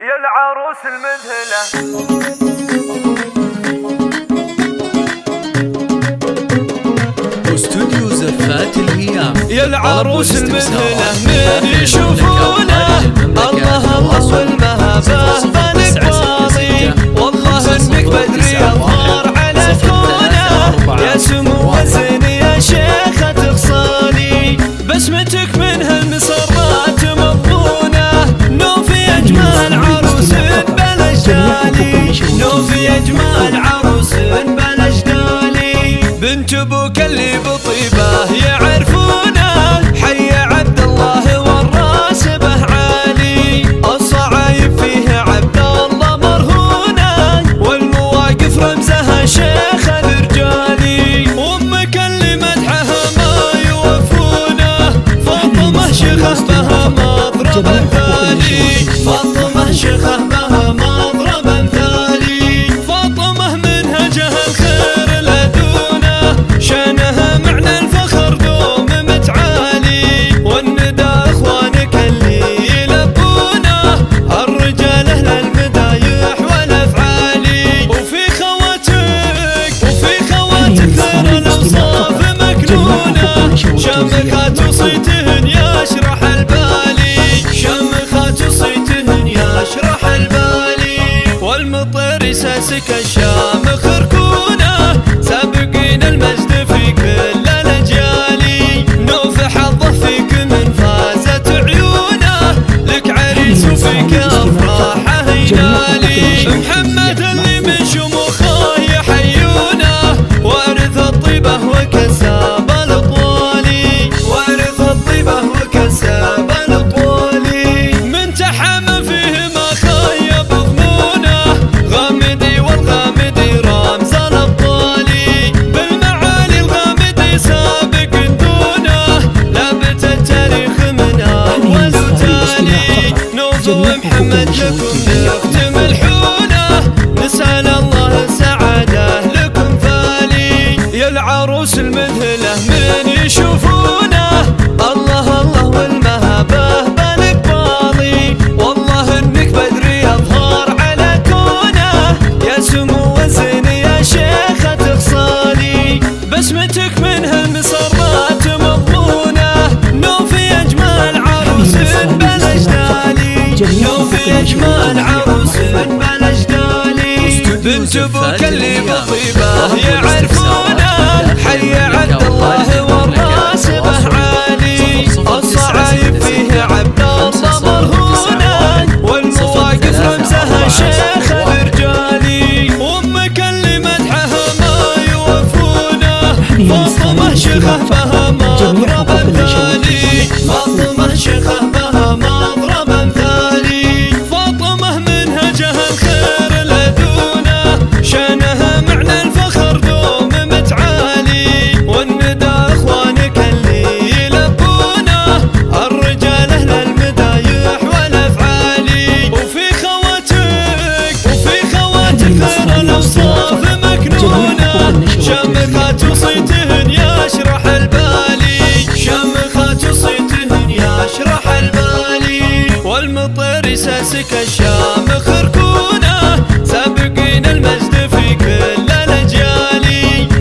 يا العروس المذهلة. استوديو زفات الهيام. يا العروس المذهلة من يشوفونه الله الله والمهابة بالك باضي، والله انك بدري اظهر على كونه، يا سمو وزن يا شيخة تغصاني، بسمتك من هالمسرات مضمونة، نوفي اجمل عروس بلا جدالي، نوفي اجمل عروس بلا جدالي، بنت ابوك اللي بطيبه يعرفونه، حي عبد الله والراس به عالي، الصعايب فيه عبد الله مرهونه، والمواقف رمزها شيخ الرجالي، وامك اللي مدحها ما يوفونه، فاطمه شيخه بها مضرب مثالي، فاطمه شيخه بها مضرب مثالي، فاطمه منهجها الخير لدونه، شانها معنى الفخر دوم متعالي، والندى اخوانك اللي يلبونه، الرجال اهل المدايح والافعالي، وفي خواتك خير الاوصاف مكنونه، شامخات وصيتهن يشرح البالي، شامخات وصيتهن يشرح البالي، والمطير ساسك الشامخ ركونه، سابقين المجد في كل الاجيال، نوف حظه فيك من فازت عيونه، لك عريس وفيك افراحه ينالي، محمد اللي من شموخه يحيونه، وارث الطيبه وكساب الاطوالي، وارث الطيبه وكساب الاطوالي، من تحم فيه ما خيب ظنونه، غامدي والغامدي رمز الابطالي، بالمعالي الغامدي سابق دونه، لابت التاريخ من اول وتالي، نوف ومحمد لكم نختم الحونه، نسال الله السعاده لكم فالي، يا العروس المذهله من يشوفونه الله الله والمهابه بالك باضي، والله انك بدري اظهر على كونه، يا سمو وزن يا شيخة تغصاني، بسمتك من هالمسرات مضمونه، نوفي اجمل عروس بلا جدالي، نوفي اجمل عروس بلا جدالي، بنت ابوك اللي بطيبه يعرفونه، حي عبد الله والراس به عالي، الصعايب فيه عبد الله مرهونه، والمواقف رمزها شيخ الرجالي، وامك اللي مدحها ما يوفونه، فاطمه شيخه بها مضرب مثالي، فاطمه شيخه بها مضرب مثالي، فاطمه منهجها الخير لدونه، شانها معنى الفخر دوم متعالي، والندى اخوانك اللي يلبونه، الرجال اهل المدايح والافعالي، وفي خواتك خير الاوصاف مكنونه، شامخات وصيتهن يشرح البالي، شامخات وصيتهن يشرح البالي، والمطير ساسك الشامخ ركونه، سابقين المجد في كل الاجيال،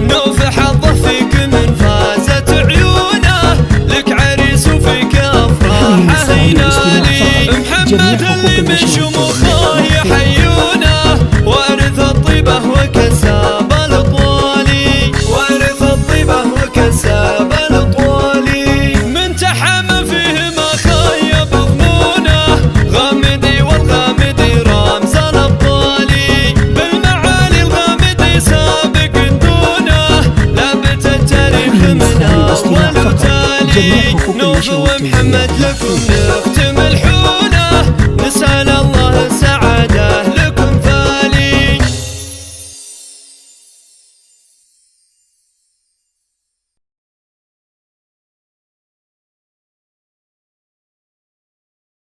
نوف حظه فيك من فازت عيونه، لك عريس وفيك افراحه ينالي، محمد اللي من شموخه يحيونه، وارث الطيبه وكساب الاطوالي، وارث الطيبه وكساب الاطوالي، من تحم فيه ما خيب ظنونه، غامدي والغامدي رمز الابطالي، بالمعالي الغامدي سابق دونه، لابت التاريخ من اول وتالي، نوف ومحمد لكم